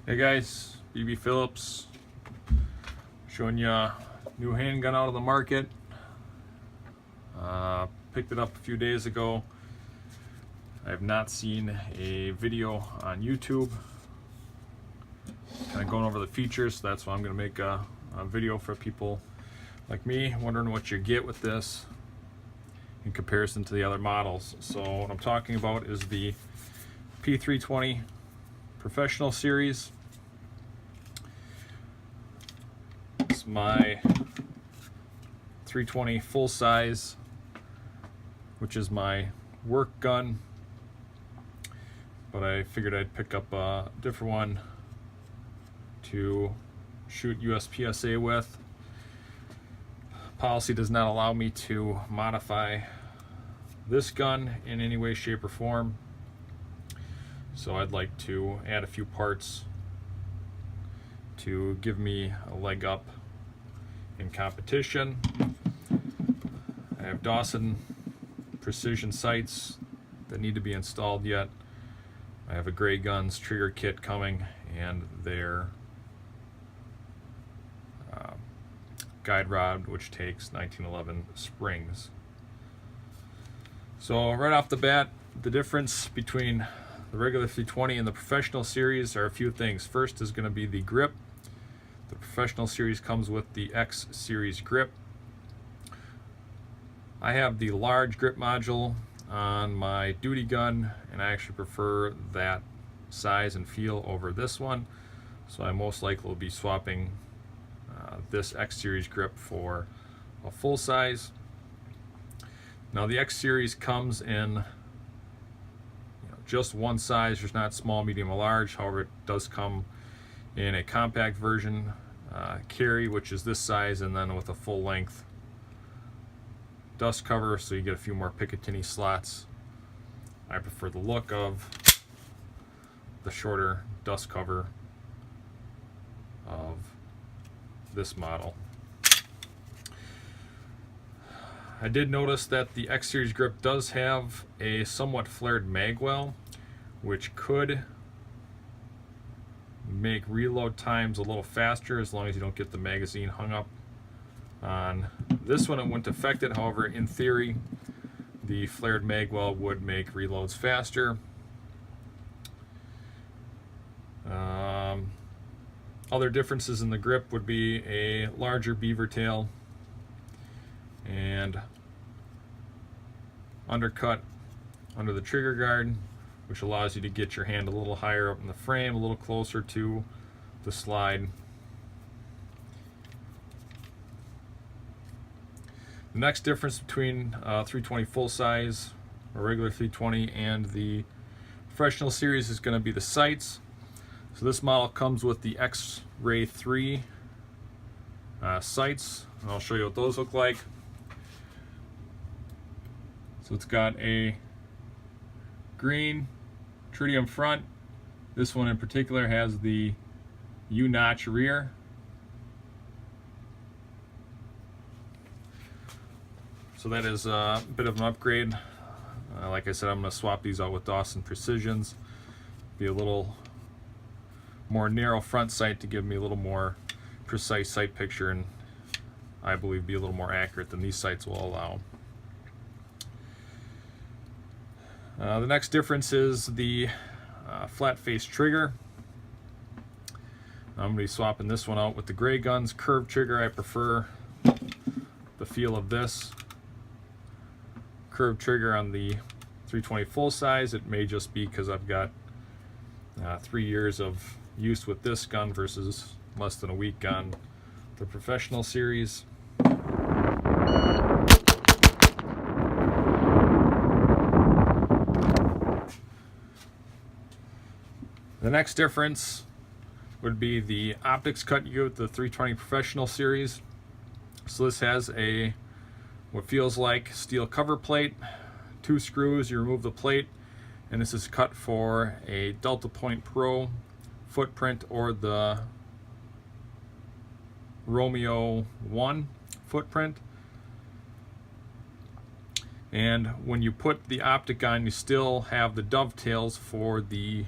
Hey guys, BB Phillips showing you a new handgun out of the market. Picked it up a few days ago. I have not seen a video on YouTube kind of going over the features, so that's why I'm going to make a video for people like me wondering what you get with this in comparison to the other models. So what I'm talking about is the P320 Professional series. It's my 320 full size, which is my work gun, but I figured I'd pick up a different one to shoot USPSA with. Policy does not allow me to modify this gun in any way, shape, or form, so I'd like to add a few parts to give me a leg up in competition. I have Dawson precision sights that need to be installed yet. I have a Gray Guns trigger kit coming, and their guide rod, which takes 1911 springs. So right off the bat, the difference between the regular 320 and the Professional series are a few things. First is going to be the grip. The Professional series comes with the X series grip. I have the large grip module on my duty gun, and I actually prefer that size and feel over this one, so I most likely will be swapping this X series grip for a full size. Now the X series comes in just one size. There's not small, medium, or large. However, it does come in a compact version carry, which is this size, and then with a full length dust cover, so you get a few more Picatinny slots. I prefer the look of the shorter dust cover of this model. I did notice that the X series grip does have a somewhat flared mag well, which could make reload times a little faster as long as you don't get the magazine hung up. On this one it wouldn't affect it. However, in theory, the flared mag well would make reloads faster. Other differences in the grip would be a larger beaver tail and undercut under the trigger guard, which allows you to get your hand a little higher up in the frame, a little closer to the slide. The next difference between 320 full size or regular 320 and the Professional series is going to be the sights. So this model comes with the X-Ray 3 sights, and I'll show you what those look like. So it's got a green tritium front. This one in particular has the U-notch rear. So that is a bit of an upgrade. Like I said, I'm going to swap these out with Dawson Precisions. Be a little more narrow front sight to give me a little more precise sight picture, and I believe be a little more accurate than these sights will allow. The next difference is the flat face trigger. I'm going to be swapping this one out with the Gray Guns curved trigger. I prefer the feel of this curved trigger on the 320 full size. It may just be because I've got 3 years of use with this gun versus less than a week on the Professional series. The next difference would be the optics cut you get with the 320 Professional series. So this has a what feels like steel cover plate, 2 screws, you remove the plate, and this is cut for a Delta Point Pro footprint or the Romeo 1 footprint. And when you put the optic on, you still have the dovetails for the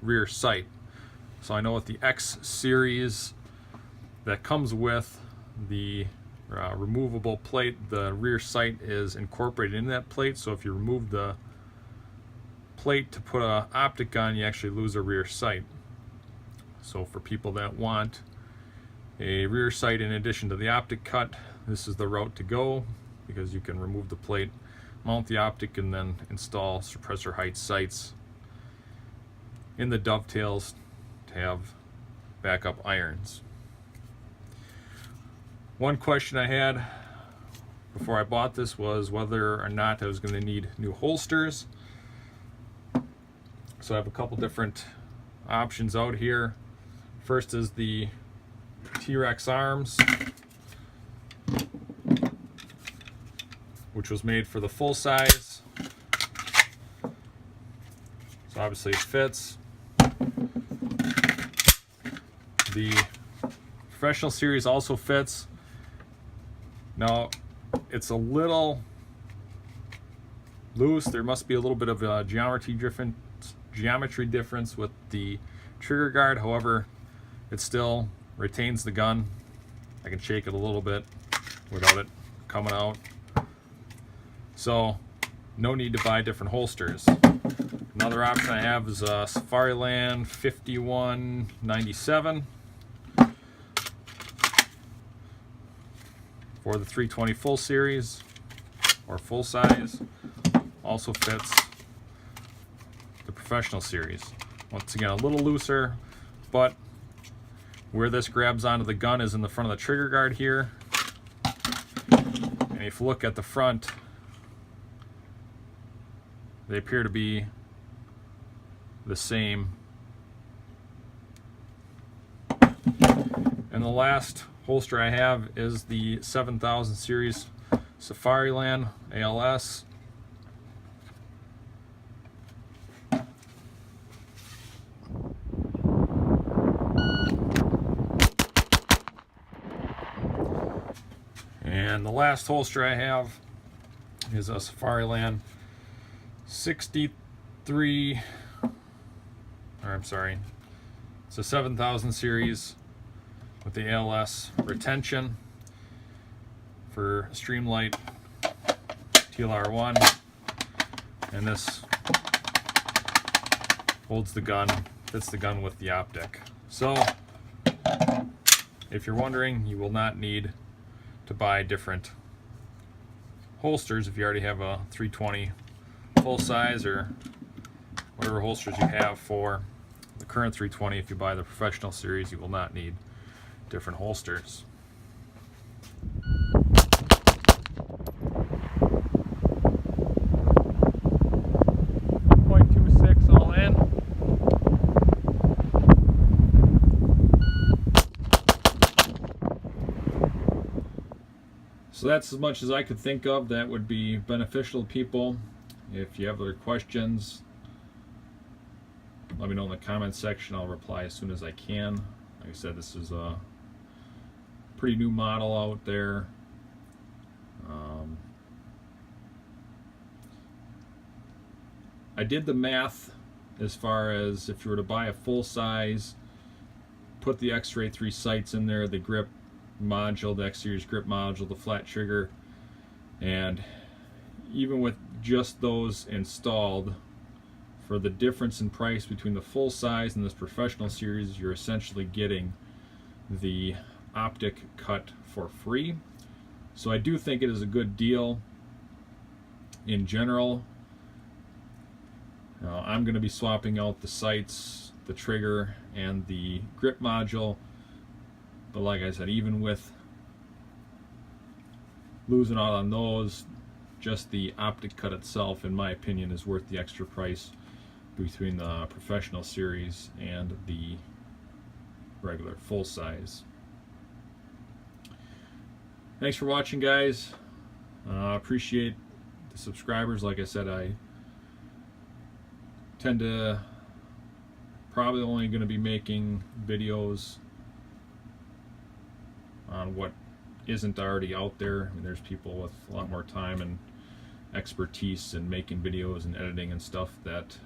rear sight. So I know with the X series that comes with the removable plate, the rear sight is incorporated in that plate. So if you remove the plate to put an optic on, you actually lose a rear sight. So for people that want a rear sight in addition to the optic cut, this is the route to go, because you can remove the plate, mount the optic, and then install suppressor height sights in the dovetails to have backup irons. One question I had before I bought this was whether or not I was going to need new holsters. So I have a couple different options out here. First is the T-Rex arms, which was made for the full size. So obviously it fits. The Professional series also fits. Now it's a little loose. There must be a little bit of a geometry difference with the trigger guard. However, it still retains the gun. I can shake it a little bit without it coming out. So no need to buy different holsters. Another option I have is a Safariland 5197 for the 320 full series or full size. Also fits the Professional series. Once again, a little looser, but where this grabs onto the gun is in the front of the trigger guard here. And if you look at the front, they appear to be the same. And the last holster I have is the 7000 series Safariland ALS. And the last holster I have is a Safariland 63, or I'm sorry, it's a 7000 series with the ALS retention for Streamlight TLR1, and this holds the gun, fits the gun with the optic. So if you're wondering, you will not need to buy different holsters if you already have a 320 full size or whatever holsters you have for the current 320. If you buy the Professional series, you will not need different holsters. .26 all in. So that's as much as I could think of that would be beneficial to people. If you have other questions, let me know in the comments section. I'll reply as soon as I can. Like I said, this is a pretty new model out there. I did the math as far as if you were to buy a full size, put the X-Ray 3 sights in there, the grip module, the X-Series grip module, the flat trigger, and even with just those installed, for the difference in price between the full size and this Professional series, you're essentially getting the optic cut for free. So I do think it is a good deal in general. I'm going to be swapping out the sights, the trigger, and the grip module. But like I said, even with losing out on those, just the optic cut itself, in my opinion, is worth the extra price between the Professional series and the regular full size. Thanks for watching, guys. Appreciate the subscribers. Like I said, I tend to probably only going to be making videos on what isn't already out there. I mean, there's people with a lot more time and expertise in making videos and editing and stuff that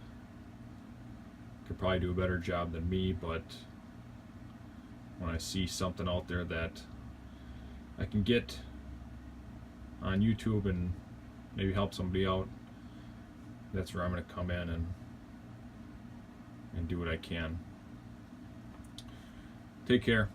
could probably do a better job than me, but when I see something out there that I can get on YouTube and maybe help somebody out, that's where I'm going to come in and do what I can. Take care.